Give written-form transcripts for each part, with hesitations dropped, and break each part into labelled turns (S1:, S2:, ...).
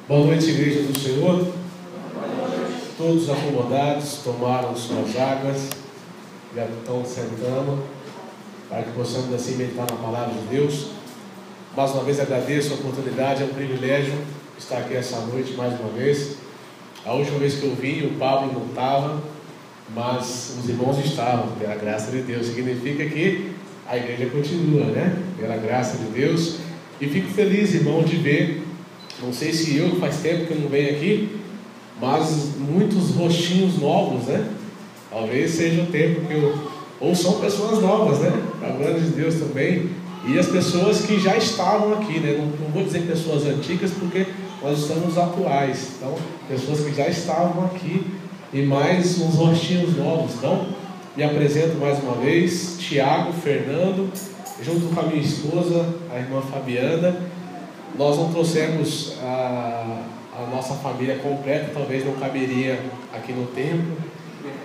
S1: Boa noite, igreja do Senhor. Todos acomodados, tomaram suas águas, já estão sentando, para que possamos assim meditar na palavra de Deus. Mais uma vez agradeço a oportunidade, é um privilégio estar aqui essa noite mais uma vez. A última vez que eu vim, o Pablo não estava, mas os irmãos estavam, pela graça de Deus. Significa que a igreja continua, né? Pela graça de Deus. E fico feliz, irmão, de ver, não sei se faz tempo que eu não venho aqui, mas muitos rostinhos novos, né? Talvez seja o tempo que ou são pessoas novas, né? Para a glória de Deus também. E as pessoas que já estavam aqui, né? Não vou dizer pessoas antigas, porque nós estamos atuais. Então, pessoas que já estavam aqui e mais uns rostinhos novos. Então, me apresento mais uma vez, Tiago, Fernando, junto com a minha esposa, a irmã Fabiana. Nós não trouxemos a nossa família completa, talvez não caberia aqui no templo.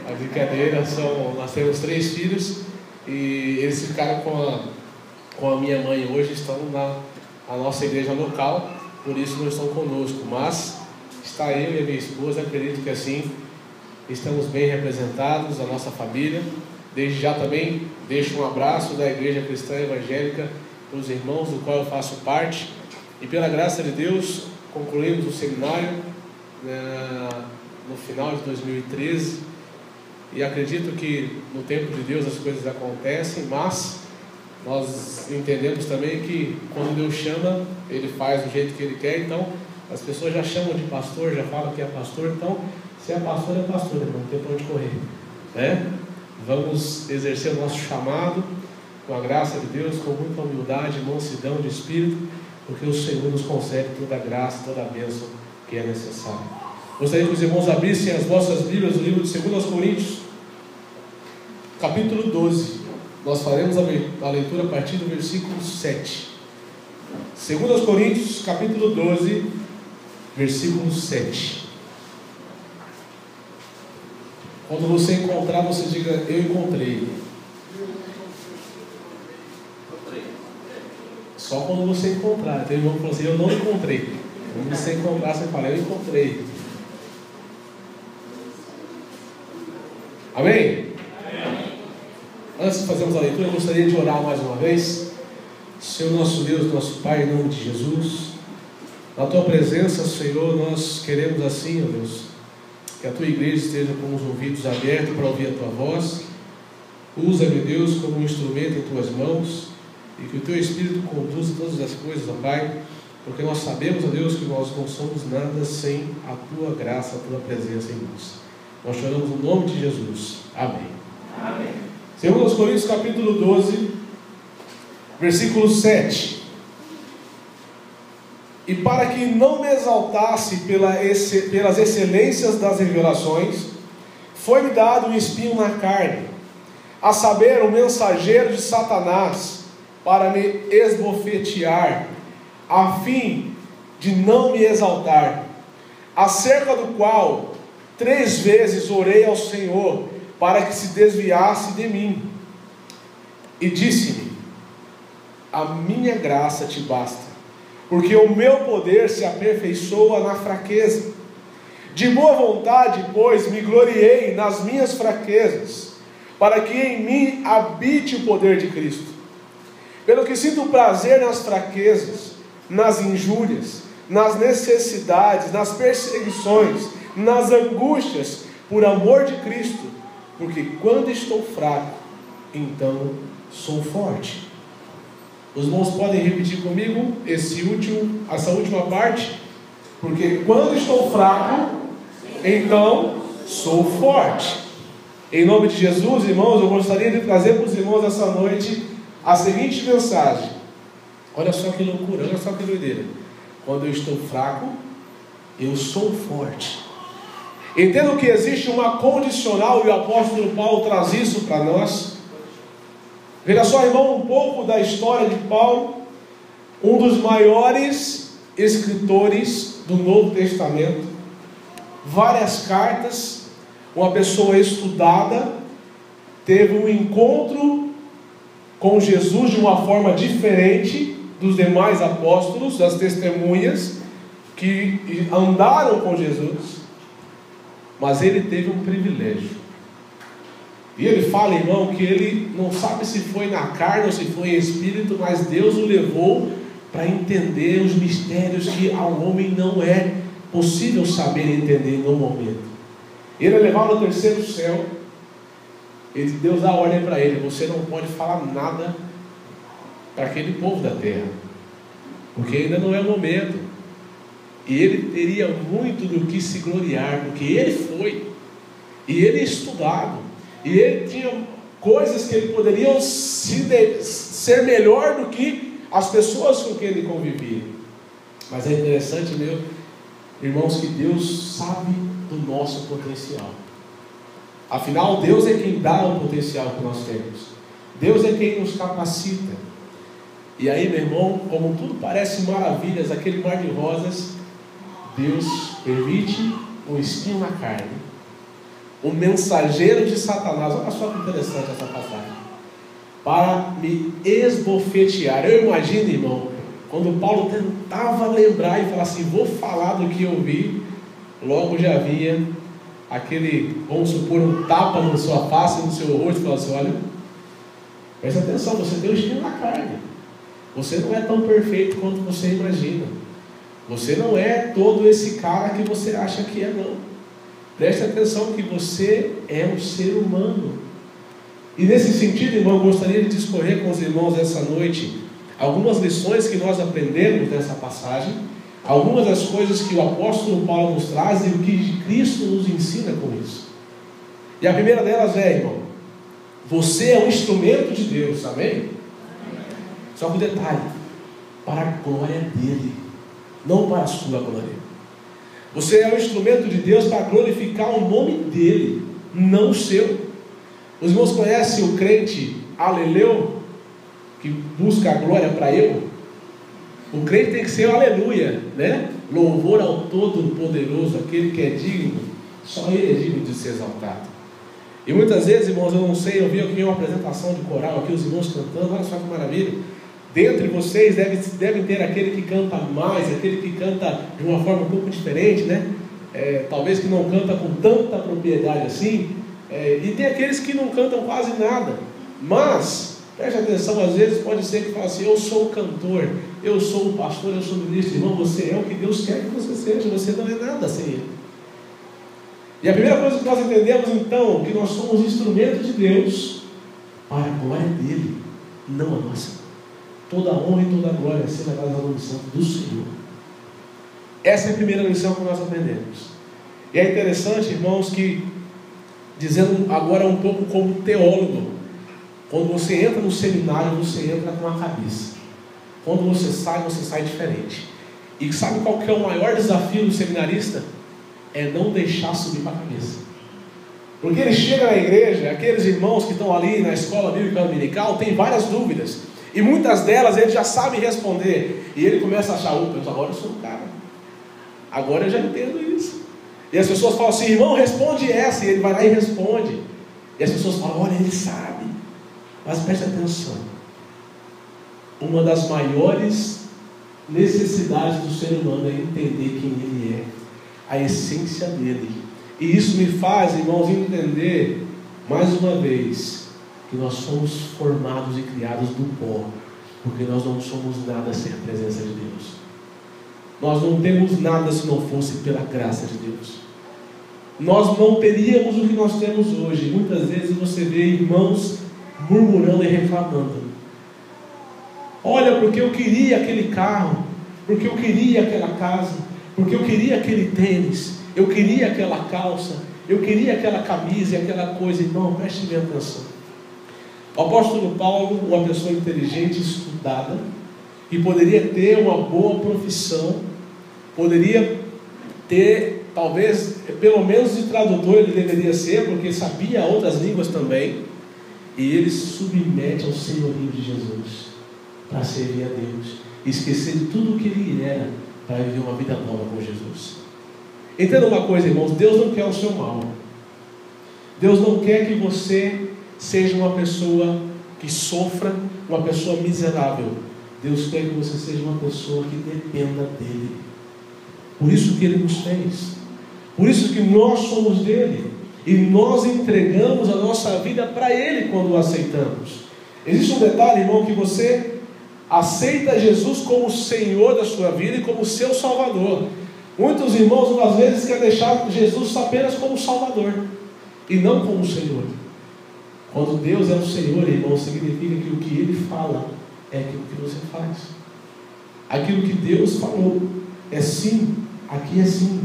S1: A brincadeira, nós temos 3 filhos e eles ficaram com a minha mãe hoje, estão na nossa igreja local, por isso não estão conosco, mas está eu e a minha esposa. Acredito que assim estamos bem representados, a nossa família. Desde já também deixo um abraço da Igreja Cristã Evangélica para os irmãos do qual eu faço parte, e pela graça de Deus concluímos o seminário no final de 2013, e acredito que no tempo de Deus as coisas acontecem, mas nós entendemos também que quando Deus chama, Ele faz do jeito que Ele quer. Então as pessoas já chamam de pastor, já falam que é pastor. Então se é pastor, é pastor, não tem para onde correr, né? Vamos exercer o nosso chamado com a graça de Deus, com muita humildade, mansidão de espírito, porque o Senhor nos concede toda a graça, toda a bênção que é necessária. Gostaria que os irmãos abrissem as vossas Bíblias no livro de 2 Coríntios, capítulo 12. Nós faremos a leitura a partir do versículo 7. 2 Coríntios, capítulo 12, versículo 7. Quando você encontrar, você diga: eu encontrei. Só quando você encontrar. Tem irmão que falou assim: eu não encontrei. Quando você encontrar, você fala: eu encontrei. Amém? Antes de fazermos a leitura, eu gostaria de orar mais uma vez. Senhor nosso Deus, nosso Pai, em nome de Jesus, na Tua presença, Senhor, nós queremos assim, ó Deus, que a Tua igreja esteja com os ouvidos abertos para ouvir a Tua voz. Usa-me, Deus, como um instrumento em Tuas mãos, e que o Teu Espírito conduza todas as coisas, ó Pai, porque nós sabemos, ó Deus, que nós não somos nada sem a Tua graça, a Tua presença em nós. Nós choramos no nome de Jesus. Amém.
S2: Amém.
S1: 2 Coríntios capítulo 12, versículo 7. E para que não me exaltasse pelas excelências das revelações, foi-me dado um espinho na carne, a saber, um mensageiro de Satanás, para me esbofetear, a fim de não me exaltar, acerca do qual 3 vezes orei ao Senhor, para que se desviasse de mim. E disse-me: a minha graça te basta, porque o meu poder se aperfeiçoa na fraqueza. De boa vontade, pois, me gloriei nas minhas fraquezas, para que em mim habite o poder de Cristo. Pelo que sinto prazer nas fraquezas, nas injúrias, nas necessidades, nas perseguições, nas angústias, por amor de Cristo, porque quando estou fraco, então sou forte. Os irmãos podem repetir comigo essa última parte? Porque quando estou fraco, então sou forte. Em nome de Jesus, irmãos, eu gostaria de trazer para os irmãos essa noite a seguinte mensagem. Olha só que loucura, olha só que doideira. Quando eu estou fraco, eu sou forte. Entendo que existe uma condicional, e o apóstolo Paulo traz isso para nós. Veja só, irmão, um pouco da história de Paulo, um dos maiores escritores do Novo Testamento, várias cartas, uma pessoa estudada, teve um encontro com Jesus de uma forma diferente dos demais apóstolos, das testemunhas, que andaram com Jesus, mas ele teve um privilégio. E ele fala, irmão, que ele não sabe se foi na carne ou se foi em espírito, mas Deus o levou para entender os mistérios que ao homem não é possível saber e entender no momento. Ele é levado ao terceiro céu. Deus dá ordem para ele: você não pode falar nada para aquele povo da terra, porque ainda não é o momento. E ele teria muito do que se gloriar, porque ele foi, e ele é estudado, e ele tinha coisas que ele poderia ser melhor do que as pessoas com quem ele convivia. Mas é interessante, meu irmãos, que Deus sabe do nosso potencial. Afinal, Deus é quem dá o potencial que nós temos. Deus é quem nos capacita. E aí, meu irmão, como tudo parece maravilhas, aquele mar de rosas, Deus permite um espinho na carne, um mensageiro de Satanás. Olha só que interessante essa passagem. Para me esbofetear. Eu imagino, irmão, quando Paulo tentava lembrar e falar assim: vou falar do que eu vi, logo já havia aquele, vamos supor, um tapa na sua face, no seu rosto, e falar assim: olha, presta atenção, você tem um espinho na carne, você não é tão perfeito quanto você imagina, você não é todo esse cara que você acha que é, não. Preste atenção que você é um ser humano. E nesse sentido, irmão, eu gostaria de discorrer com os irmãos essa noite algumas lições que nós aprendemos nessa passagem, algumas das coisas que o apóstolo Paulo nos traz e o que Cristo nos ensina com isso. E a primeira delas é, irmão, você é um instrumento de Deus, amém? Só que um detalhe: para a glória dele, não para a sua glória. Você é um instrumento de Deus para glorificar o nome dele, não o seu. Os irmãos conhecem o crente aleleu, que busca a glória para eu? O crente tem que ser o aleluia, né? Louvor ao Todo-Poderoso, aquele que é digno, só ele é digno de ser exaltado. E muitas vezes, irmãos, eu não sei, eu vi aqui uma apresentação de coral, aqui os irmãos cantando, olha só que maravilha. Dentre vocês devem ter aquele que canta mais, aquele que canta de uma forma um pouco diferente, né? Talvez que não canta com tanta propriedade assim, e tem aqueles que não cantam quase nada. Mas, preste atenção, às vezes pode ser que fale assim: eu sou o cantor, eu sou o pastor, eu sou o ministro. Irmão, você é o que Deus quer que você seja, você não é nada sem Ele. E a primeira coisa que nós entendemos então, que nós somos instrumentos de Deus para a glória dele, não a nossa. Toda a honra e toda a glória ser levada ao nome santo do Senhor. Essa é a primeira lição que nós aprendemos. E é interessante, irmãos, que, dizendo agora um pouco como teólogo, quando você entra no seminário, você entra com a cabeça. Quando você sai diferente. E sabe qual que é o maior desafio do seminarista? É não deixar subir para a cabeça. Porque ele chega na igreja, aqueles irmãos que estão ali na escola bíblica dominical, tem várias dúvidas. E muitas delas ele já sabe responder. E ele começa a achar: agora eu sou um cara. Agora eu já entendo isso. E as pessoas falam assim: irmão, responde essa. E ele vai lá e responde. E as pessoas falam: olha, ele sabe. Mas preste atenção. Uma das maiores necessidades do ser humano é entender quem ele é, a essência dele. E isso me faz, irmãos, entender mais uma vez que nós somos formados e criados do pó, porque nós não somos nada sem a presença de Deus. Nós não temos nada se não fosse pela graça de Deus. Nós não teríamos o que nós temos hoje. Muitas vezes você vê irmãos murmurando e reclamando: olha, porque eu queria aquele carro, porque eu queria aquela casa, porque eu queria aquele tênis, eu queria aquela calça, eu queria aquela camisa e aquela coisa. Irmão, preste bem atenção. O apóstolo Paulo, uma pessoa inteligente, estudada, que poderia ter uma boa profissão, poderia ter, talvez, pelo menos de tradutor ele deveria ser, porque sabia outras línguas também, e ele se submete ao senhorio de Jesus, para servir a Deus, e esquecer de tudo o que ele era, para viver uma vida nova com Jesus. Entenda uma coisa, irmãos: Deus não quer o seu mal. Deus não quer que você seja uma pessoa que sofra, uma pessoa miserável. Deus quer que você seja uma pessoa que dependa dEle. Por isso que Ele nos fez. Por isso que nós somos dele. E nós entregamos a nossa vida para Ele quando o aceitamos. Existe um detalhe, irmão, que você aceita Jesus como Senhor da sua vida e como seu Salvador. Muitos irmãos, às vezes, querem deixar Jesus apenas como Salvador e não como Senhor. Quando Deus é o Senhor, irmão, significa que o que Ele fala é aquilo que você faz. Aquilo que Deus falou é sim, aqui é sim.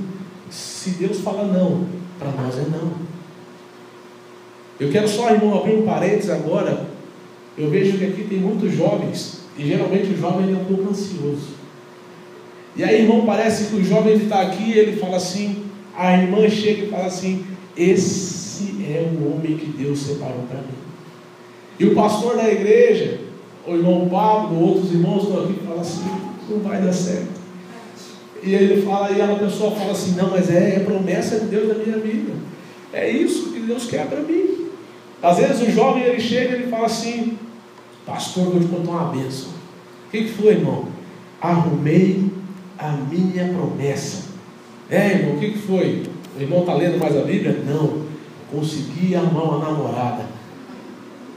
S1: Se Deus fala não, para nós é não. Eu quero só, irmão, abrir um parênteses agora. Eu vejo que aqui tem muitos jovens, e geralmente o jovem ele é um pouco ansioso. E aí, irmão, parece que o jovem está aqui e ele fala assim, a irmã chega e fala assim, esse é o homem que Deus separou para mim. E o pastor da igreja, o irmão Pablo, outros irmãos estão aqui e falam assim, não vai dar certo. E ele fala, e a pessoa fala assim, não, mas é promessa de Deus na minha vida. É isso que Deus quer para mim. Às vezes o jovem ele chega e ele fala assim, pastor, vou te contar uma bênção. O que foi, irmão? Arrumei a minha promessa. Irmão, o que foi? O irmão está lendo mais a Bíblia? Não, consegui arrumar uma namorada.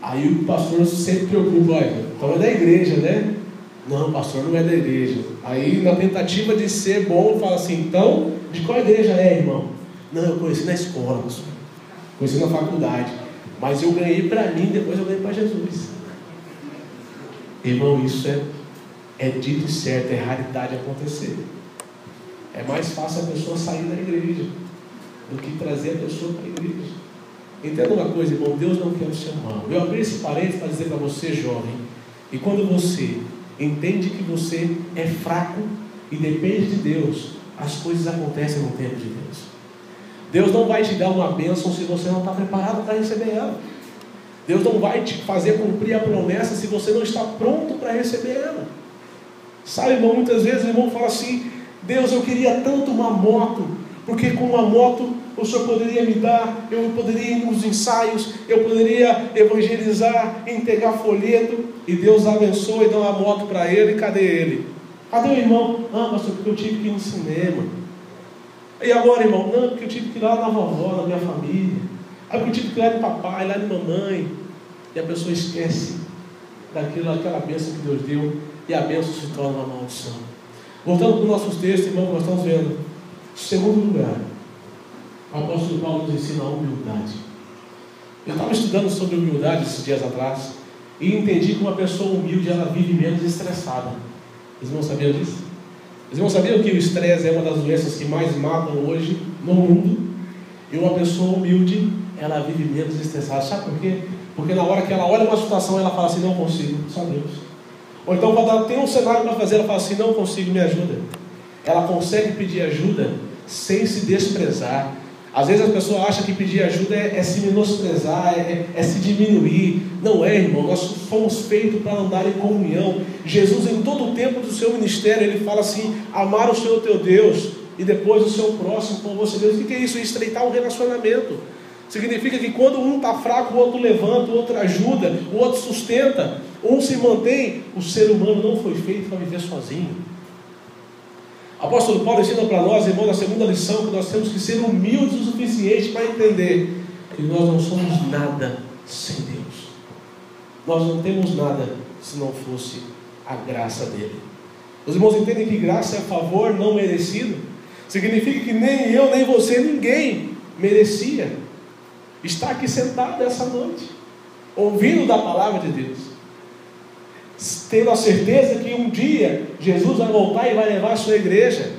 S1: Aí o pastor sempre preocupa, olha, então é da igreja, né? Não, pastor, não é da igreja. Aí na tentativa de ser bom, fala assim, então, de qual igreja é, irmão? Não, eu conheci na escola, pastor. Conheci na faculdade. Mas eu ganhei para mim, depois eu ganhei para Jesus. Irmão, isso é dito certo, é raridade acontecer. É mais fácil a pessoa sair da igreja do que trazer a pessoa para a igreja. Entenda uma coisa, irmão, Deus não quer o seu mal. Eu abri esse parênteses para dizer para você, jovem, e quando você entende que você é fraco e depende de Deus, as coisas acontecem no tempo de Deus. Deus não vai te dar uma bênção se você não está preparado para receber ela. Deus não vai te fazer cumprir a promessa se você não está pronto para receber ela. Sabe, irmão, muitas vezes o irmão fala assim, Deus, eu queria tanto uma moto, porque com uma moto o Senhor poderia me dar, eu poderia ir nos ensaios, eu poderia evangelizar, entregar folheto, e Deus abençoa e dá uma moto para ele, e cadê ele? Cadê o irmão? Ah, pastor, porque eu tive que ir no cinema. E agora, irmão? Não, porque eu tive que ir lá na vovó, na minha família. Ah, porque eu tive que ir lá no papai, lá de mamãe. E a pessoa esquece daquela bênção que Deus deu, e a bênção se torna uma maldição. Voltando para os nossos textos, irmão, nós estamos vendo. Segundo lugar, o apóstolo Paulo nos ensina a humildade. Eu estava estudando sobre humildade esses dias atrás, e entendi que uma pessoa humilde, ela vive menos estressada. Vocês não sabiam disso? Vocês não sabiam que o estresse é uma das doenças que mais matam hoje no mundo? E uma pessoa humilde, ela vive menos estressada. Sabe por quê? Porque na hora que ela olha uma situação, ela fala assim, não consigo, só Deus. Ou então quando ela tem um cenário para fazer, ela fala assim, não consigo, me ajuda. Ela consegue pedir ajuda sem se desprezar. Às vezes a pessoa acha que pedir ajuda é se menosprezar, é se diminuir. Não é, irmão, nós fomos feitos para andar em comunhão. Jesus, em todo o tempo do seu ministério, ele fala assim, amar o Senhor teu Deus, e depois o seu próximo como você mesmo. O que é isso? Estreitar um relacionamento. Significa que quando um está fraco, o outro levanta, o outro ajuda, o outro sustenta, um se mantém. O ser humano não foi feito para viver sozinho. O apóstolo Paulo ensina para nós, irmão, na segunda lição, que nós temos que ser humildes o suficiente para entender que nós não somos nada sem Deus. Nós não temos nada se não fosse a graça dele. Os irmãos entendem que graça é favor não merecido? Significa que nem eu, nem você, ninguém merecia estar aqui sentado essa noite, ouvindo da palavra de Deus, tendo a certeza que um dia Jesus vai voltar e vai levar a sua igreja,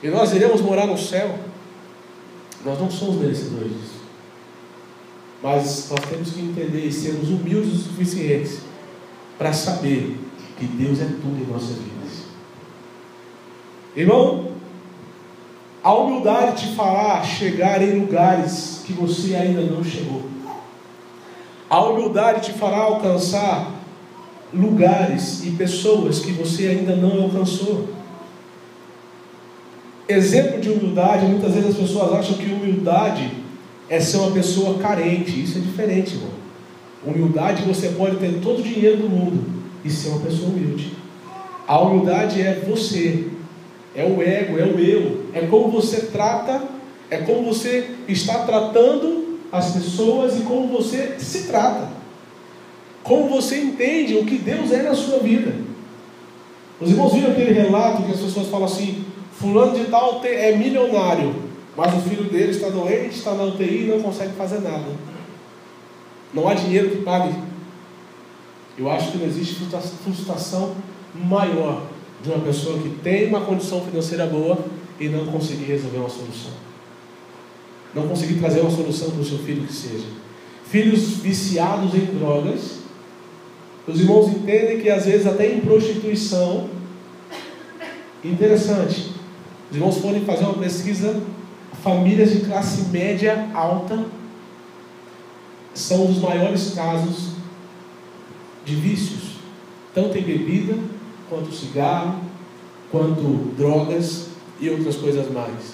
S1: e nós iremos morar no céu. Nós não somos merecedores disso, mas nós temos que entender e sermos humildes o suficiente para saber que Deus é tudo em nossas vidas. Irmão, a humildade te fará chegar em lugares que você ainda não chegou. A humildade te fará alcançar lugares e pessoas que você ainda não alcançou. Exemplo de humildade, muitas vezes as pessoas acham que humildade é ser uma pessoa carente. Isso é diferente, irmão. Humildade, você pode ter todo o dinheiro do mundo e ser uma pessoa humilde. A humildade é você É o ego, é o eu. É como você trata, é como você está tratando as pessoas e como você se trata. Como você entende o que Deus é na sua vida. Os irmãos viram aquele relato que as pessoas falam assim: fulano de tal é milionário, mas o filho dele está doente, está na UTI e não consegue fazer nada. Não há dinheiro que pague. Eu acho que não existe frustração maior de uma pessoa que tem uma condição financeira boa e não conseguir resolver uma solução. Não conseguir trazer uma solução para o seu filho que seja. Filhos viciados em drogas. Os irmãos entendem que às vezes até em prostituição. Interessante. Os irmãos podem fazer uma pesquisa. Famílias de classe média alta são os maiores casos de vícios, tanto em bebida, quanto cigarro, quanto drogas e outras coisas mais.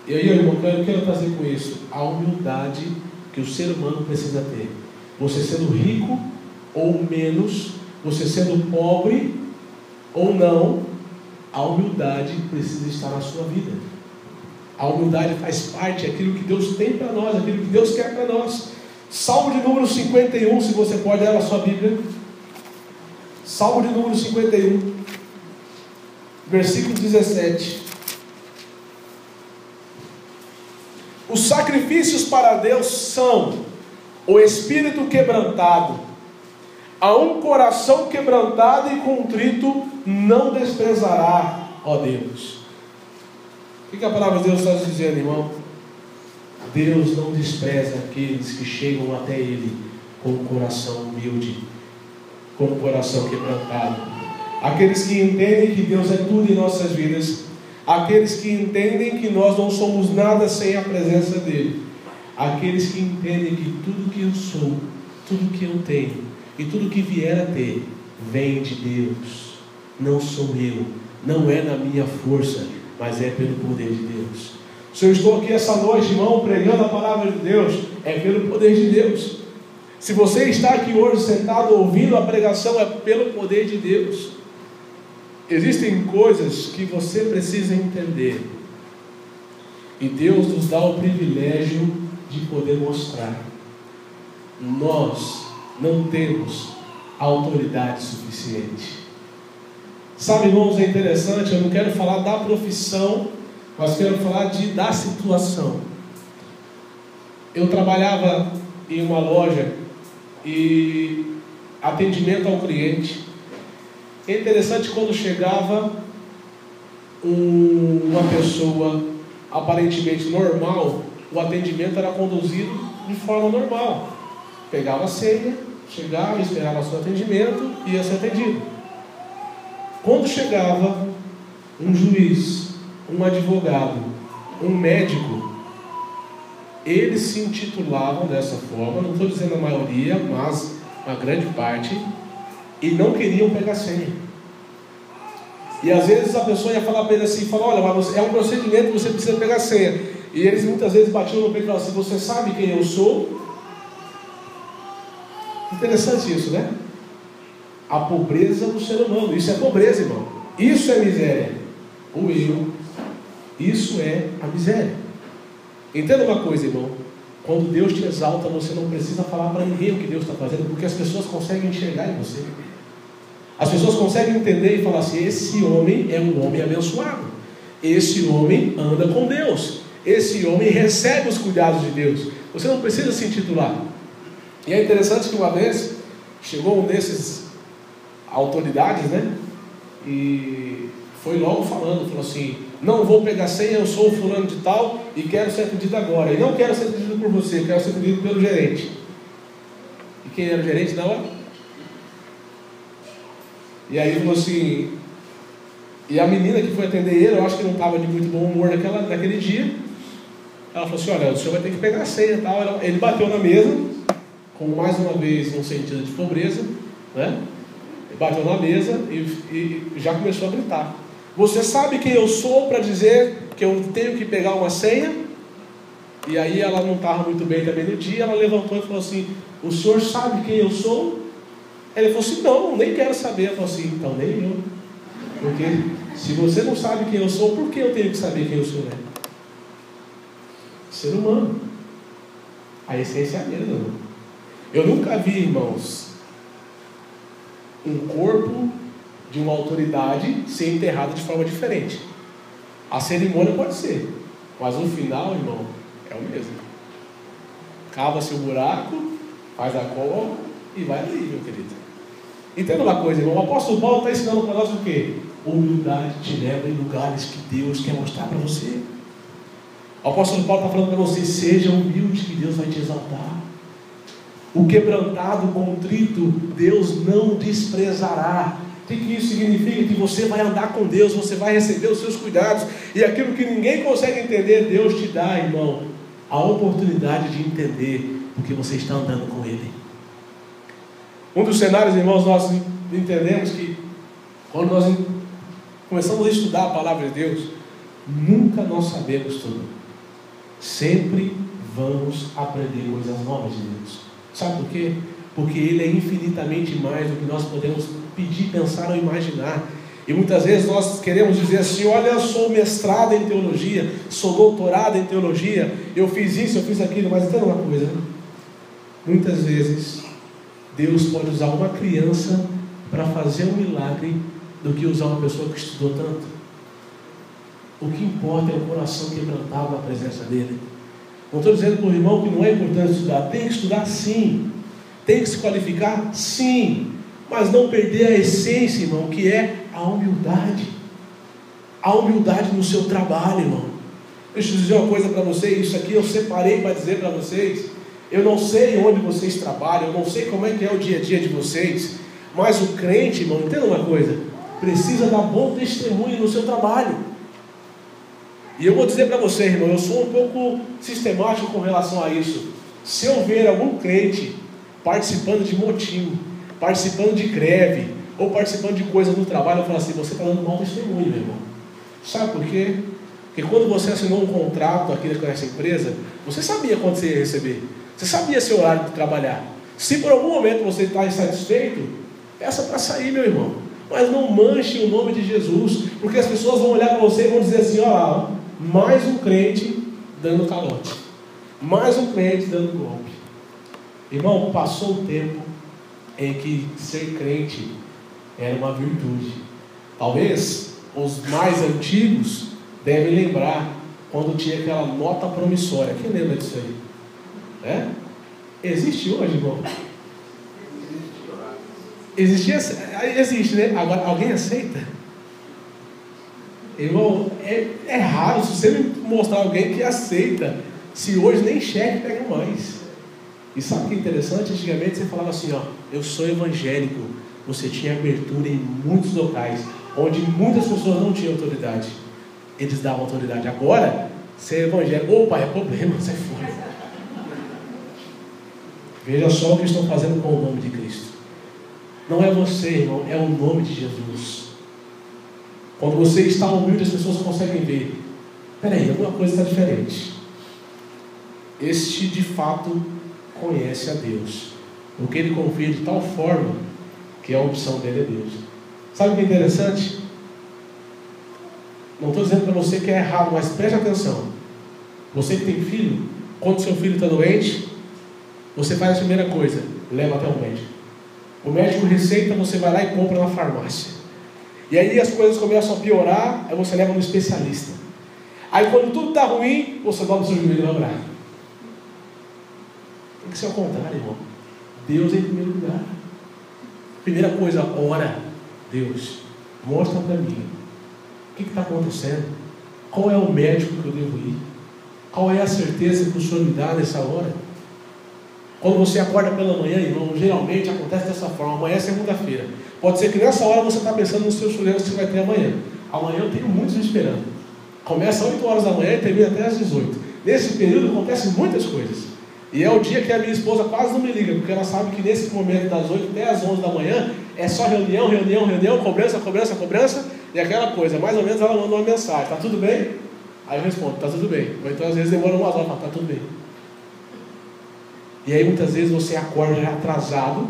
S1: E aí, irmão, eu quero trazer com isso a humildade que o ser humano precisa ter. Você sendo rico ou menos, você sendo pobre ou não, a humildade precisa estar na sua vida. A humildade faz parte daquilo que Deus tem para nós, aquilo que Deus quer para nós. Salmo de número 51, se você pode ler a sua Bíblia. Salmo de número 51, versículo 17. Os sacrifícios para Deus são o espírito quebrantado. A um coração quebrantado e contrito não desprezará, ó Deus. O que a palavra de Deus está nos dizendo, irmão? Deus não despreza aqueles que chegam até Ele com um coração humilde, com um coração quebrantado. Aqueles que entendem que Deus é tudo em nossas vidas. Aqueles que entendem que nós não somos nada sem a presença dEle. Aqueles que entendem que tudo que eu sou, tudo que eu tenho e tudo que vier a ter, vem de Deus. Não sou eu, não é na minha força, mas é pelo poder de Deus. Se eu estou aqui essa noite, irmão, pregando a palavra de Deus, é pelo poder de Deus. Se você está aqui hoje sentado ouvindo a pregação, é pelo poder de Deus. Existem coisas que você precisa entender, e Deus nos dá o privilégio de poder mostrar. Nós não temos autoridade suficiente. Sabe, irmãos, é interessante, eu não quero falar da profissão, mas quero falar da situação. Eu trabalhava em uma loja e atendimento ao cliente. É interessante, quando chegava uma pessoa aparentemente normal, o atendimento era conduzido de forma normal. Pegava a senha, chegava, esperava o seu atendimento e ia ser atendido. Quando chegava um juiz, um advogado, um médico, eles se intitulavam dessa forma, não estou dizendo a maioria, mas a grande parte, e não queriam pegar senha. E às vezes a pessoa ia falar para ele assim, olha, mas é um procedimento que você precisa pegar senha. E eles muitas vezes batiam no peito e falavam assim, você sabe quem eu sou? Interessante isso, né? A pobreza do ser humano. Isso é pobreza, irmão. Isso é miséria. O eu. Isso é a miséria. Entenda uma coisa, irmão. Quando Deus te exalta, você não precisa falar para ninguém o que Deus está fazendo, porque as pessoas conseguem enxergar em você. As pessoas conseguem entender e falar assim, esse homem é um homem abençoado. Esse homem anda com Deus. Esse homem recebe os cuidados de Deus. Você não precisa se intitular. E é interessante que uma vez chegou um desses autoridades, né? E foi logo falou assim, não vou pegar senha, eu sou o fulano de tal e quero ser atendido agora. E não quero ser atendido por você, quero ser atendido pelo gerente. E quem era o gerente na hora? E aí falou assim, e a menina que foi atender ele, eu acho que não estava de muito bom humor naquele dia. Ela falou assim, olha, o senhor vai ter que pegar a senha e tal. Ele bateu na mesa, com mais uma vez um sentido de pobreza, né? Ele bateu na mesa e já começou a gritar. Você sabe quem eu sou para dizer que eu tenho que pegar uma senha? E aí ela não estava muito bem também no dia, ela levantou e falou assim, o senhor sabe quem eu sou? Ele falou assim, não, nem quero saber. Eu falei assim, então nem eu. Porque Se você não sabe quem eu sou, por que eu tenho que saber quem o Senhor é? Ser humano. A essência é a mesma, irmão. Eu nunca vi, irmãos, um corpo de uma autoridade ser enterrado de forma diferente. A cerimônia pode ser, mas o final, irmão, é o mesmo. Cava-se o buraco, faz a cova e vai ali, meu querido. Entenda uma coisa, irmão. O apóstolo Paulo está ensinando para nós o quê? Humildade te leva em lugares que Deus quer mostrar para você. O apóstolo Paulo está falando para você: seja humilde, que Deus vai te exaltar. O quebrantado, contrito, Deus não desprezará. O que isso significa? Que você vai andar com Deus, você vai receber os seus cuidados, e aquilo que ninguém consegue entender, Deus te dá, irmão, a oportunidade de entender, porque você está andando com Ele. Um dos cenários, irmãos, nós entendemos que quando nós começamos a estudar a palavra de Deus, nunca nós sabemos tudo. Sempre vamos aprender coisas novas de Deus. Sabe por quê? Porque Ele é infinitamente mais do que nós podemos pedir, pensar ou imaginar. E muitas vezes nós queremos dizer assim: olha, eu sou mestrado em teologia, sou doutorado em teologia, eu fiz isso, eu fiz aquilo. Mas entenda uma coisa, muitas vezes Deus pode usar uma criança para fazer um milagre do que usar uma pessoa que estudou tanto. O que importa é o coração quebrantado na presença dele. Não estou dizendo para o irmão que não é importante estudar. Tem que estudar, sim. Tem que se qualificar, sim. Mas não perder a essência, irmão, que é a humildade. A humildade no seu trabalho, irmão. Deixa eu dizer uma coisa para vocês. Isso aqui eu separei para dizer para vocês. Eu não sei onde vocês trabalham, eu não sei como é que é o dia a dia de vocês, mas o crente, irmão, entenda uma coisa, precisa dar bom testemunho no seu trabalho. E eu vou dizer para você, irmão, eu sou um pouco sistemático com relação a isso. Se eu ver algum crente participando de motim, participando de greve, ou participando de coisas no trabalho, eu falo assim: você está dando mau testemunho, meu irmão. Sabe por quê? Porque quando você assinou um contrato aqui com essa empresa, você sabia quanto você ia receber. Você sabia seu horário de trabalhar. Se por algum momento você está insatisfeito, peça para sair, meu irmão. Mas não manche o nome de Jesus, porque as pessoas vão olhar para você e vão dizer assim: olha lá, mais um crente dando calote, mais um crente dando golpe. Irmão, passou o tempo em que ser crente era uma virtude. Talvez os mais antigos devem lembrar quando tinha aquela nota promissória. Quem lembra disso aí? Existe hoje, irmão? Existe, né? Agora, alguém aceita? Irmão, é raro se você me mostrar alguém que aceita, se hoje nem cheque pega mais. E sabe o que é interessante? Antigamente você falava assim: ó, eu sou evangélico. Você tinha abertura em muitos locais onde muitas pessoas não tinham autoridade. Eles davam autoridade. Agora, ser evangélico, opa, é problema, sai fora. Veja só o que estão fazendo com o nome de Cristo. Não é você, irmão, é o nome de Jesus. Quando você está humilde, as pessoas conseguem ver: peraí, alguma coisa está diferente. Este de fato conhece a Deus, porque ele confia de tal forma que a opção dele é Deus. Sabe o que é interessante? Não estou dizendo para você que é errado, mas preste atenção. Você que tem filho, quando seu filho está doente, você faz a primeira coisa: leva até o médico. O médico receita, você vai lá e compra na farmácia. E aí as coisas começam a piorar, aí você leva no especialista. Aí quando tudo está ruim, você dobra o seu joelho e vai orar. Tem que ser ao contrário, irmão. Deus em primeiro lugar. Primeira coisa, ora. Deus, mostra para mim o que está acontecendo. Qual é o médico que eu devo ir? Qual é a certeza que o Senhor me dá nessa hora? Quando você acorda pela manhã, irmão, geralmente acontece dessa forma. Amanhã é segunda-feira. Pode ser que nessa hora você está pensando nos seus problemas que você vai ter amanhã. Amanhã eu tenho muitos me esperando. Começa às 8 horas da manhã e termina até às 18. Nesse período acontecem muitas coisas. E é o dia que a minha esposa quase não me liga, porque ela sabe que nesse momento das 8 até às 11 da manhã é só reunião, cobrança, e aquela coisa. Mais ou menos ela manda uma mensagem: está tudo bem? Aí eu respondo: está tudo bem. Ou então às vezes demora umas horas, está tudo bem. E aí muitas vezes você acorda já atrasado,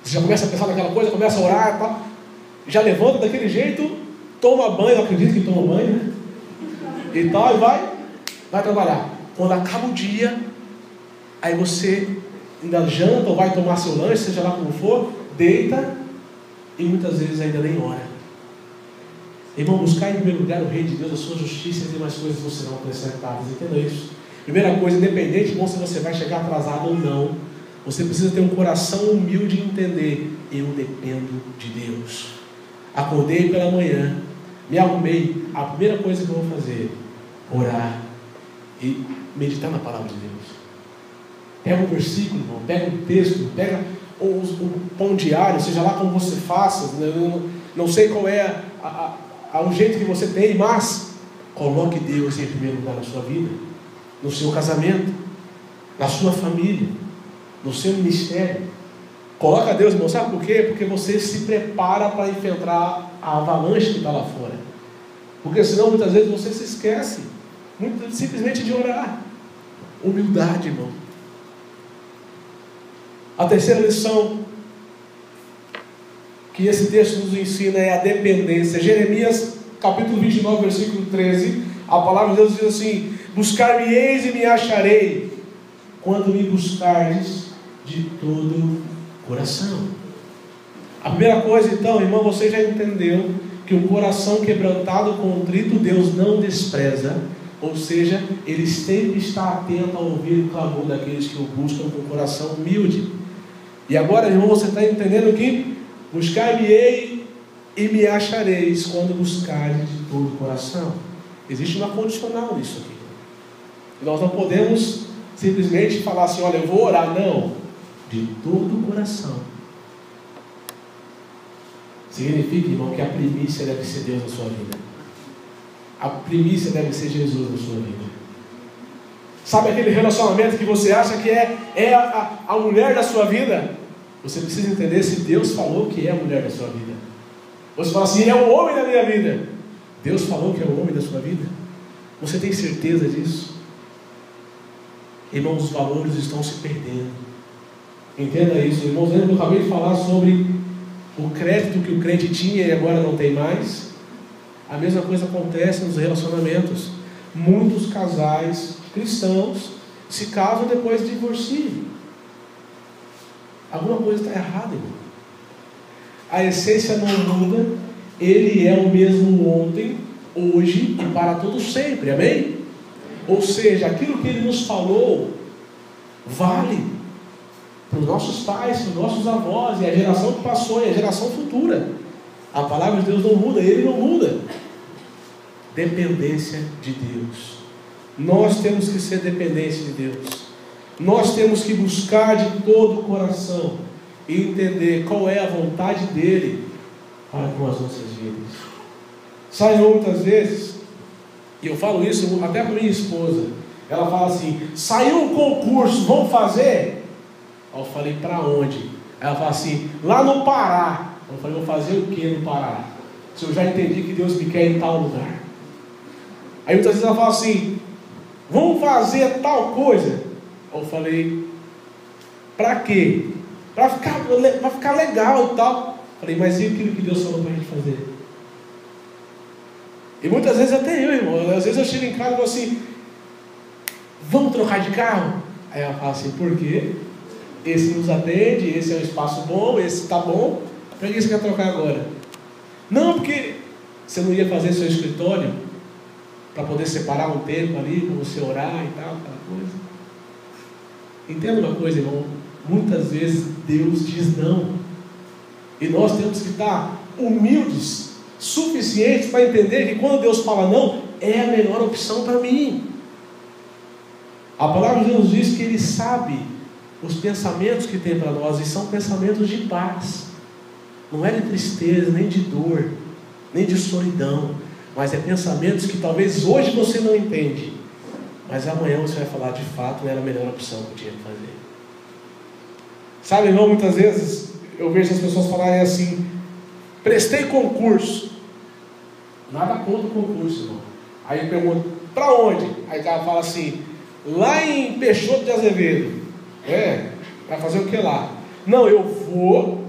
S1: você já começa a pensar naquela coisa, começa a orar, tá? Já levanta daquele jeito, toma banho, eu acredito que toma banho, né? E tal, e vai trabalhar. Quando acaba o dia, aí você ainda janta ou vai tomar seu lanche, seja lá como for, deita e muitas vezes ainda nem ora. Irmão, buscar em primeiro lugar o Rei de Deus, a sua justiça, e demais coisas você não acrescentadas. Entenda isso. Primeira coisa, independente, irmão, se você vai chegar atrasado ou não, você precisa ter um coração humilde e entender: eu dependo de Deus. Acordei pela manhã, me arrumei, a primeira coisa que eu vou fazer é orar e meditar na palavra de Deus. Pega um versículo, irmão, pega um texto, pega um pão diário, seja lá como você faça. Não sei qual é o jeito que você tem, mas coloque Deus em primeiro lugar na sua vida, no seu casamento, na sua família, no seu ministério. Coloca Deus, irmão, sabe por quê? Porque você se prepara para enfrentar a avalanche que está lá fora. Porque senão muitas vezes você se esquece simplesmente de orar. Humildade, irmão. A terceira lição que esse texto nos ensina é a dependência. Jeremias capítulo 29, versículo 13, a palavra de Deus diz assim: buscar-me-eis e me acharei, quando me buscardes de todo o coração. A primeira coisa, então, irmão, você já entendeu que um coração quebrantado, contrito, Deus não despreza. Ou seja, Ele sempre está atento a ouvir o clamor daqueles que o buscam com o coração humilde. E agora, irmão, você está entendendo que buscar-me-ei e me achareis, quando buscardes de todo o coração. Existe uma condicional nisso aqui. Nós não podemos simplesmente falar assim: olha, eu vou orar. Não, de todo o coração. Significa, irmão, que a primícia deve ser Deus na sua vida. A primícia deve ser Jesus na sua vida. Sabe aquele relacionamento que você acha que é a mulher da sua vida? Você precisa entender se Deus falou que é a mulher da sua vida. Você fala assim: é o homem da minha vida. Deus falou que é o homem da sua vida? Você tem certeza disso? Irmãos, os valores estão se perdendo. Entenda isso. Irmãos, lembra que eu acabei de falar sobre o crédito que o crente tinha e agora não tem mais? A mesma coisa acontece nos relacionamentos. Muitos casais cristãos se casam e depois divorciam. Alguma coisa está errada, irmão. A essência não muda. Ele é o mesmo ontem, hoje e para todo sempre. Amém? Ou seja, aquilo que Ele nos falou vale para os nossos pais, para os nossos avós, e a geração que passou, e a geração futura. A palavra de Deus não muda, Ele não muda. Dependência de Deus. Nós temos que ser dependentes de Deus. Nós temos que buscar de todo o coração e entender qual é a vontade dEle para com as nossas vidas. Sabe, muitas vezes, e eu falo isso até para minha esposa, ela fala assim: saiu um concurso, vamos fazer? Eu falei: para onde? Ela fala assim: lá no Pará. Eu falei: vou fazer o que no Pará? Se eu já entendi que Deus me quer em tal lugar. Aí muitas vezes ela fala assim: vamos fazer tal coisa. Eu falei: para quê? Para ficar legal e tal. Eu falei: mas e aquilo que Deus falou para a gente fazer? E muitas vezes até eu, irmão, às vezes eu chego em casa e falo assim: vamos trocar de carro? Aí ela fala assim: por quê? Esse nos atende, esse é um espaço bom, esse está bom, para que você quer trocar agora? Não, porque você não ia fazer seu escritório para poder separar um tempo ali para você orar e tal, aquela coisa. Entenda uma coisa, irmão, muitas vezes Deus diz não, e nós temos que estar humildes suficientes para entender que quando Deus fala não, é a melhor opção para mim. A palavra de Deus diz que Ele sabe os pensamentos que tem para nós, e são pensamentos de paz. Não é de tristeza, nem de dor, nem de solidão, mas é pensamentos que talvez hoje você não entende, mas amanhã você vai falar: de fato era a melhor opção que eu tinha que fazer. Sabe, irmão, muitas vezes eu vejo as pessoas falarem assim: prestei concurso. Nada contra o concurso, irmão. Aí eu pergunto: para onde? Aí o cara fala assim: lá em Peixoto de Azevedo. Vai fazer o que lá? Não, eu vou,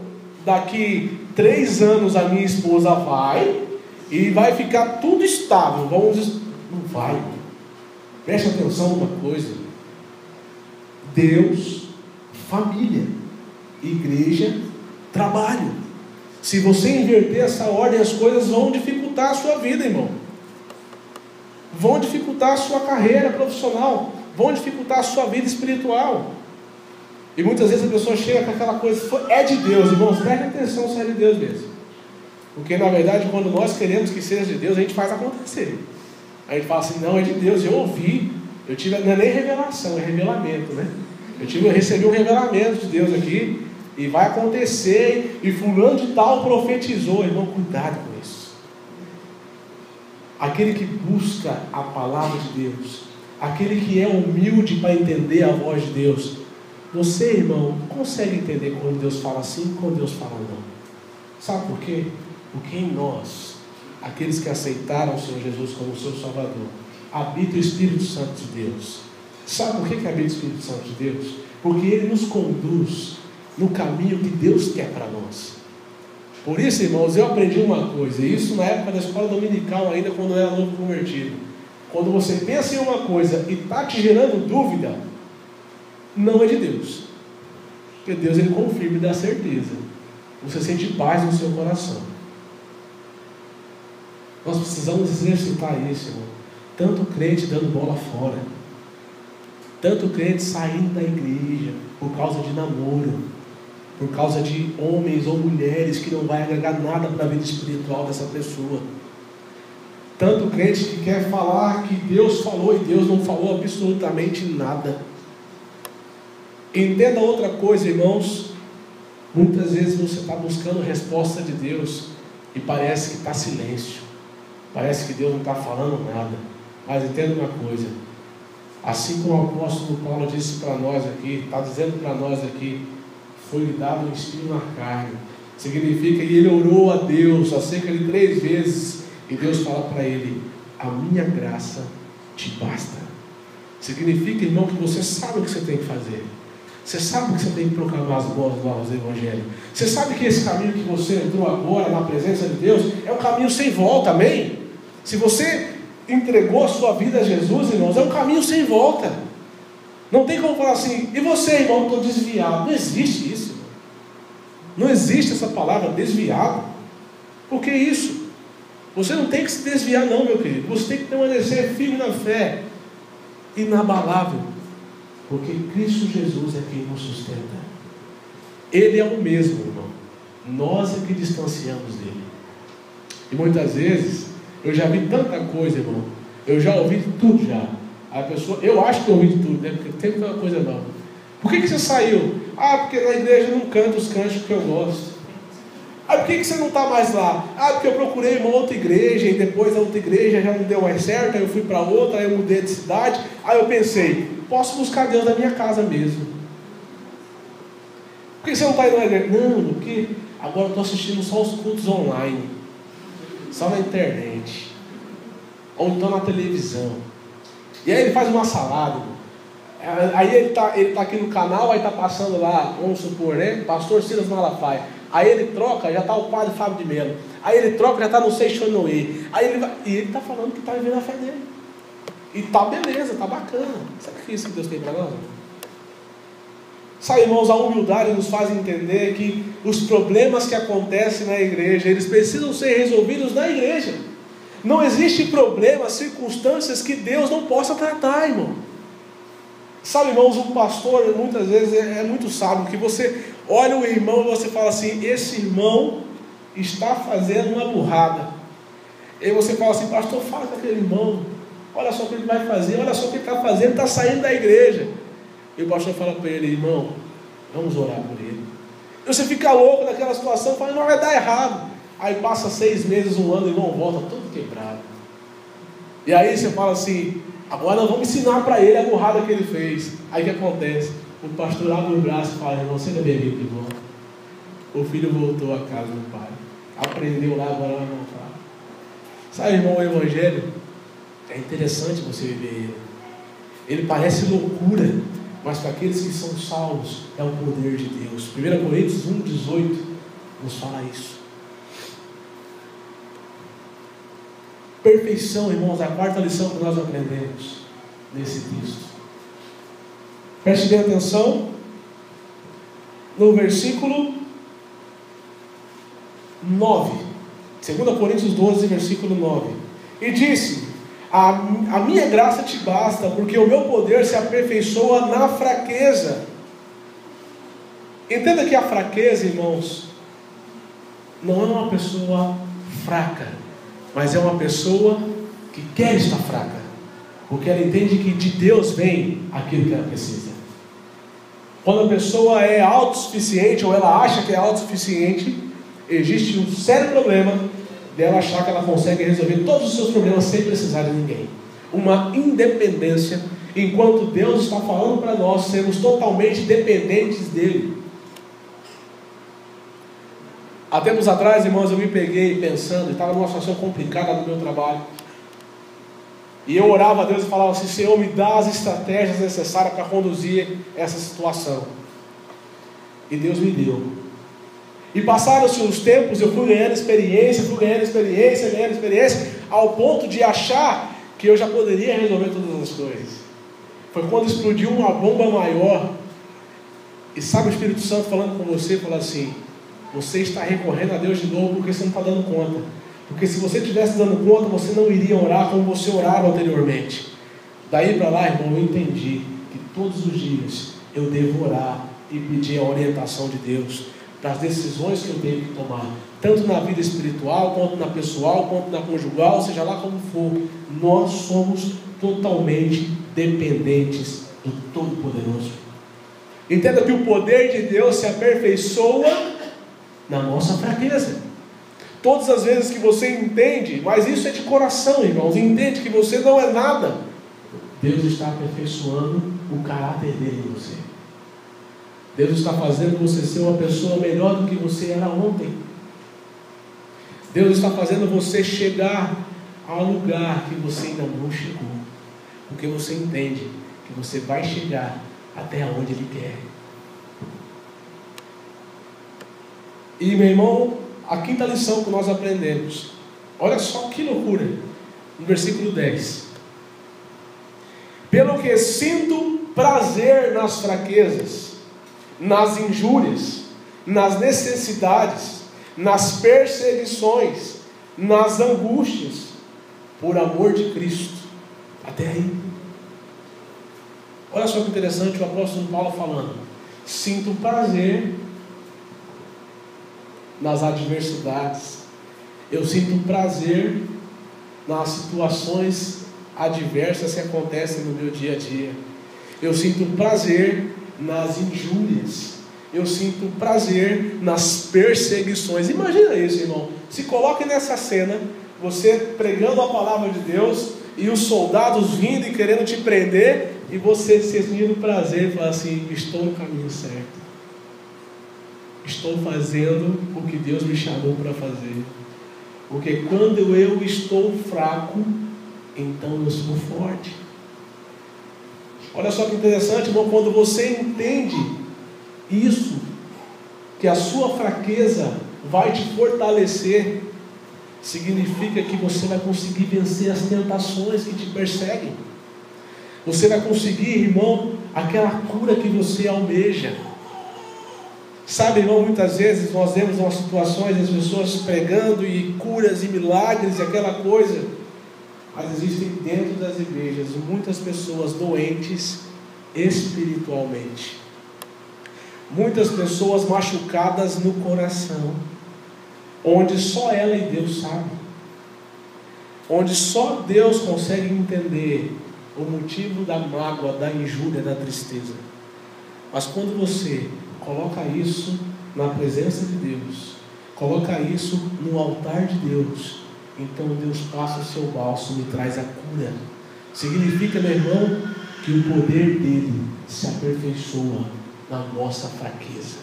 S1: daqui 3 anos a minha esposa vai, e vai ficar tudo estável. Não vai. Preste atenção numa coisa: Deus, família, igreja, trabalho. Se você inverter essa ordem, as coisas vão dificultar a sua vida, irmão. Vão dificultar a sua carreira profissional, vão dificultar a sua vida espiritual. E muitas vezes a pessoa chega com aquela coisa: é de Deus, irmãos. Preste atenção se é de Deus mesmo. Porque na verdade, quando nós queremos que seja de Deus, a gente faz acontecer. A gente fala assim: não, é de Deus. Eu ouvi, eu tive, não é nem revelação, é revelamento, né? Eu recebi um revelamento de Deus aqui, e vai acontecer, e fulano de tal profetizou. Irmão, cuidado com isso. Aquele que busca a palavra de Deus, aquele que é humilde para entender a voz de Deus, você, irmão, consegue entender quando Deus fala sim e quando Deus fala não. Sabe por quê? Porque em nós, aqueles que aceitaram o Senhor Jesus como seu Salvador, habita o Espírito Santo de Deus. Sabe por que habita o Espírito Santo de Deus? Porque Ele nos conduz no caminho que Deus quer para nós. Por isso, irmãos, eu aprendi uma coisa, e isso na época da escola dominical ainda, quando eu era novo convertido. Quando você pensa em uma coisa e está te gerando dúvida, não é de Deus. Porque Deus, Ele confirma e dá certeza. Você sente paz no seu coração. Nós precisamos exercitar isso, irmão. Tanto crente dando bola fora, tanto crente saindo da igreja por causa de namoro, por causa de homens ou mulheres que não vai agregar nada para a vida espiritual dessa pessoa. Tanto crente que quer falar que Deus falou e Deus não falou absolutamente nada. Entenda outra coisa, irmãos. Muitas vezes você está buscando resposta de Deus e parece que está silêncio. Parece que Deus não está falando nada. Mas entenda uma coisa: assim como o apóstolo Paulo disse para nós aqui, está dizendo para nós aqui, foi-lhe dado um espinho na carne. Significa que ele orou a Deus cerca de 3 vezes, e Deus fala para ele: a minha graça te basta. Significa, irmão, que você sabe o que você tem que fazer. Você sabe que você tem que proclamar as boas novas do Evangelho. Você sabe que esse caminho que você entrou agora na presença de Deus é um caminho sem volta, amém? Se você entregou a sua vida a Jesus, irmãos, é um caminho sem volta. Não tem como falar assim: e você, irmão, estou desviado. Não existe isso, irmão. Não existe essa palavra desviado. Por que isso? Você não tem que se desviar não, meu querido. Você tem que permanecer firme na fé, inabalável. Porque Cristo Jesus é quem nos sustenta. Ele é o mesmo, irmão. Nós é que distanciamos dele. E muitas vezes, eu já vi tanta coisa, irmão. Eu já ouvi de tudo já. A pessoa, eu acho que eu ouvi de tudo, né? Porque tem uma coisa nova. Por que você saiu? Ah, porque na igreja não canta os cantos que eu gosto. Ah, por que você não está mais lá? Ah, porque eu procurei uma outra igreja, e depois a outra igreja já não deu mais certo, aí eu fui para outra, aí eu mudei de cidade. Aí eu pensei: posso buscar Deus na minha casa mesmo. Por que você não está indo na igreja? Não, porque agora eu estou assistindo só os cultos online, só na internet, ou então na televisão. E aí ele faz uma salada. Aí ele tá aqui no canal, aí está passando lá, vamos supor, né? Pastor Silas Malafaia. Aí ele troca, já está o padre Fábio de Mello. Aí ele troca, já está no Seixonoê. Aí ele está falando que está vivendo a fé dele. E tá beleza, tá bacana. Sabe o que é isso que Deus tem para nós? Sabe, irmãos, a humildade nos faz entender que os problemas que acontecem na igreja, eles precisam ser resolvidos na igreja. Não existe problema, circunstâncias que Deus não possa tratar, irmão. Sabe, irmãos, um pastor muitas vezes é muito sábio, que você olha o irmão e você fala assim: esse irmão está fazendo uma burrada. E aí você fala assim: pastor, fala com aquele irmão, olha só o que ele vai fazer, olha só o que ele está fazendo, está saindo da igreja. E o pastor fala para ele: irmão, vamos orar por ele. E você fica louco naquela situação, fala: não, vai dar errado. Aí passa 6 meses, 1 ano, o irmão volta todo quebrado. E aí você fala assim: agora nós vamos ensinar para ele a burrada que ele fez. Aí o que acontece? O pastor abre o braço e fala: irmão, você não bebeu de volta. O filho voltou à casa do pai, aprendeu lá, agora vai voltar. Sabe, irmão, o Evangelho é interessante você viver ele. Ele parece loucura, mas para aqueles que são salvos é o poder de Deus. 1 Coríntios 1,18 nos fala isso. Perfeição, irmãos, a quarta lição que nós aprendemos nesse texto. Preste bem atenção no versículo 9, 2 Coríntios 12, versículo 9. E disse: a minha graça te basta, porque o meu poder se aperfeiçoa na fraqueza. Entenda que a fraqueza, irmãos, não é uma pessoa fraca, mas é uma pessoa que quer estar fraca, porque ela entende que de Deus vem aquilo que ela precisa. Quando a pessoa é autossuficiente, ou ela acha que é autossuficiente, existe um sério problema dela achar que ela consegue resolver todos os seus problemas sem precisar de ninguém. Uma independência, enquanto Deus está falando para nós sermos totalmente dependentes dele. Há tempos atrás, irmãos, eu me peguei pensando, estava numa situação complicada no meu trabalho, e eu orava a Deus e falava assim: Senhor, me dá as estratégias necessárias para conduzir essa situação. E Deus me deu. E passaram-se os tempos, eu fui ganhando experiência, ao ponto de achar que eu já poderia resolver todas as coisas. Foi quando explodiu uma bomba maior, e sabe o Espírito Santo falando com você, falando assim: você está recorrendo a Deus de novo porque você não está dando conta. Porque se você estivesse dando conta, você não iria orar como você orava anteriormente. Daí para lá, irmão, eu entendi que todos os dias eu devo orar e pedir a orientação de Deus para as decisões que eu tenho que tomar, tanto na vida espiritual, quanto na pessoal, quanto na conjugal, seja lá como for. Nós somos totalmente dependentes do Todo-Poderoso. Entenda que o poder de Deus se aperfeiçoa na nossa fraqueza. Todas as vezes que você entende, mas isso é de coração, irmãos, entende que você não é nada, Deus está aperfeiçoando o caráter dele em você. Deus está fazendo você ser uma pessoa melhor do que você era ontem. Deus está fazendo você chegar ao lugar que você ainda não chegou, porque você entende que você vai chegar até onde Ele quer. E, meu irmão, a quinta lição que nós aprendemos, olha só que loucura, no versículo 10: pelo que sinto prazer nas fraquezas, nas injúrias, nas necessidades, nas perseguições, nas angústias, por amor de Cristo. Até aí. Olha só que interessante o apóstolo Paulo falando: sinto prazer nas adversidades, eu sinto prazer nas situações adversas que acontecem no meu dia a dia, eu sinto prazer nas injúrias, eu sinto prazer nas perseguições. Imagina isso, irmão. Se coloque nessa cena, você pregando a palavra de Deus e os soldados vindo e querendo te prender, e você sentindo prazer e falar assim: estou no caminho certo, estou fazendo o que Deus me chamou para fazer. Porque quando eu estou fraco, então eu sou forte. Olha só que interessante, irmão, quando você entende isso, que a sua fraqueza vai te fortalecer, significa que você vai conseguir vencer as tentações que te perseguem. Você vai conseguir, irmão, aquela cura que você almeja. Sabe, irmão, muitas vezes nós vemos umas situações, as pessoas pregando e curas e milagres e aquela coisa, mas existem dentro das igrejas muitas pessoas doentes espiritualmente, muitas pessoas machucadas no coração, onde só ela e Deus sabem, onde só Deus consegue entender o motivo da mágoa, da injúria, da tristeza. Mas quando você coloca isso na presença de Deus, coloca isso no altar de Deus, então Deus passa o seu bálsamo e traz a cura. Significa, meu irmão, que o poder dele se aperfeiçoa na nossa fraqueza.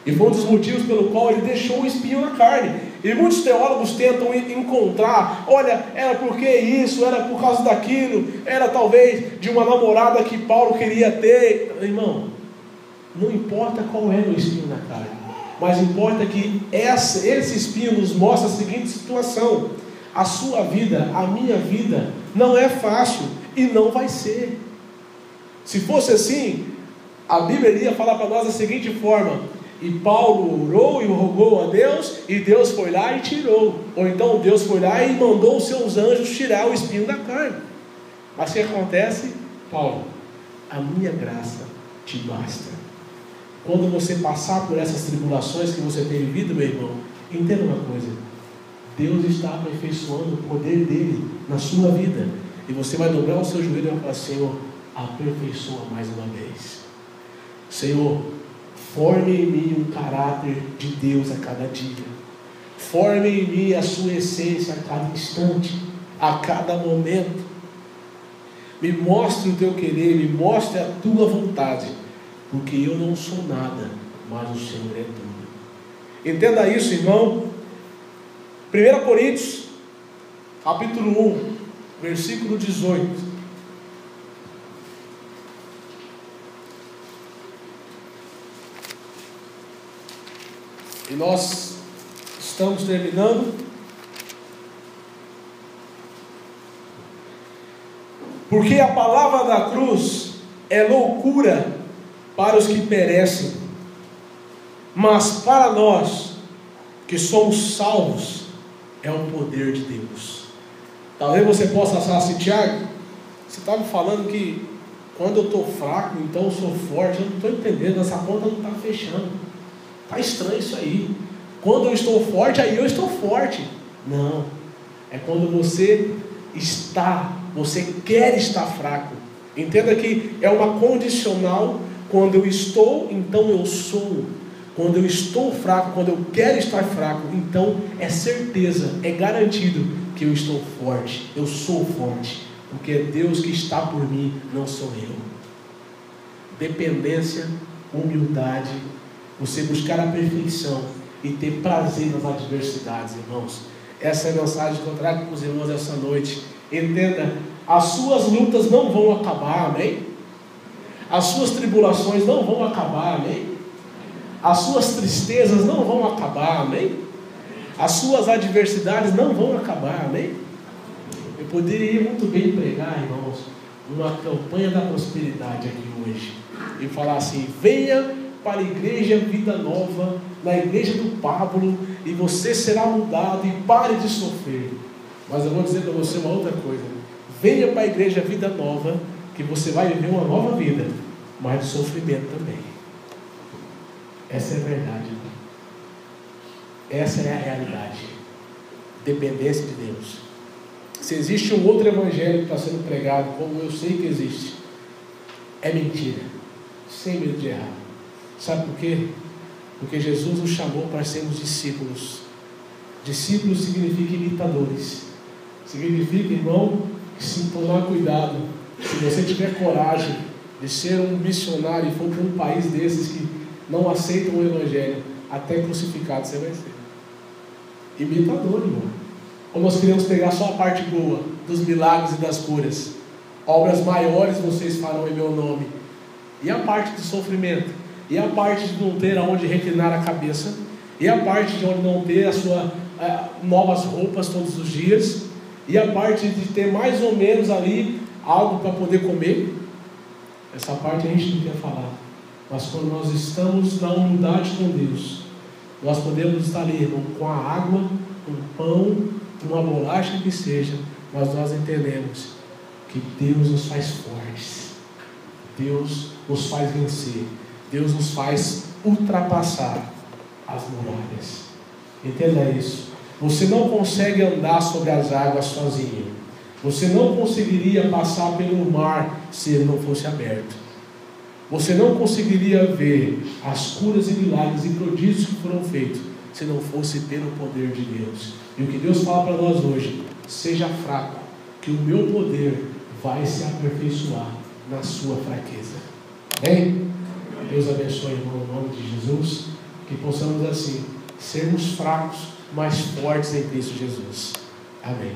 S1: E foi um dos motivos pelo qual ele deixou o espinho na carne. E muitos teólogos tentam encontrar: olha, era porque isso, era por causa daquilo, era talvez de uma namorada que Paulo queria ter. Irmão, não importa qual era o espinho na carne, mas importa que esse espinho nos mostra a seguinte situação: A sua vida, a minha vida, não é fácil e não vai ser. Se fosse assim, a Bíblia iria falar para nós da seguinte forma: e Paulo orou e rogou a Deus, e Deus foi lá e tirou. Ou então Deus foi lá e mandou os seus anjos tirar o espinho da carne. Mas o que acontece? Paulo, a minha graça te basta. Quando você passar por essas tribulações que você tem vivido, meu irmão, entenda uma coisa: Deus está aperfeiçoando o poder dele na sua vida. E você vai dobrar o seu joelho e vai falar: Senhor, aperfeiçoa mais uma vez. Senhor, forme em mim um caráter de Deus a cada dia. Forme em mim a sua essência a cada instante, a cada momento. Me mostre o teu querer, me mostre a tua vontade, porque eu não sou nada, mas o Senhor é tudo. Entenda isso, irmão. 1 Coríntios, capítulo 1, versículo 18. E nós estamos terminando. Porque a palavra da cruz é loucura para os que perecem, mas para nós que somos salvos é o poder de Deus. Talvez você possa achar assim: Tiago, você está me falando que quando eu estou fraco, então eu sou forte. Eu não estou entendendo, essa conta não está fechando. Está estranho isso aí. Quando eu estou forte, aí eu estou forte. Não, é quando você quer estar fraco. Entenda que é uma condicional. Quando eu estou, então eu sou. Quando eu estou fraco, quando eu quero estar fraco, então é certeza, é garantido que eu estou forte. Eu sou forte, porque é Deus que está por mim, não sou eu. Dependência, humildade, você buscar a perfeição e ter prazer nas adversidades, irmãos. Essa é a mensagem que eu trago para os irmãos essa noite. Entenda, as suas lutas não vão acabar, amém? As suas tribulações não vão acabar, amém? As suas tristezas não vão acabar, amém? As suas adversidades não vão acabar, amém? Eu poderia muito bem pregar, irmãos, uma campanha da prosperidade aqui hoje e falar assim: venha para a igreja Vida Nova, na igreja do Pablo, e você será mudado e pare de sofrer. Mas eu vou dizer para você uma outra coisa: venha para a igreja Vida Nova, que você vai viver uma nova vida, mas de sofrimento também. Essa é a verdade, irmão. Essa é a realidade. Dependência de Deus. Se existe um outro evangelho que está sendo pregado, como eu sei que existe, é mentira, sem medo de errar. Sabe por quê? Porque Jesus nos chamou para sermos discípulos. Discípulos significa imitadores. Significa, irmão, que se tomar cuidado, se você tiver coragem de ser um missionário e for para um país desses que não aceitam o evangelho, até crucificado você vai ser. Imitador, irmão. Ou nós queremos pegar só a parte boa dos milagres e das curas. Obras maiores vocês farão em meu nome. E a parte do sofrimento? E a parte de não ter aonde reclinar a cabeça? E a parte de onde não ter novas roupas todos os dias? E a parte de ter mais ou menos ali algo para poder comer? Essa parte a gente não quer falar. Mas quando nós estamos na humildade com Deus, nós podemos estar ali, irmão, com a água, um pão, uma bolacha que seja, mas nós entendemos que Deus nos faz fortes, Deus nos faz vencer, Deus nos faz ultrapassar as muralhas. Entenda isso. Você não consegue andar sobre as águas sozinho. Você não conseguiria passar pelo mar se ele não fosse aberto. Você não conseguiria ver as curas e milagres e prodígios que foram feitos se não fosse pelo poder de Deus. E o que Deus fala para nós hoje: seja fraco, que o meu poder vai se aperfeiçoar na sua fraqueza. Amém? Deus abençoe, irmão, em nome de Jesus, que possamos assim sermos fracos, mas fortes em Cristo Jesus. Amém.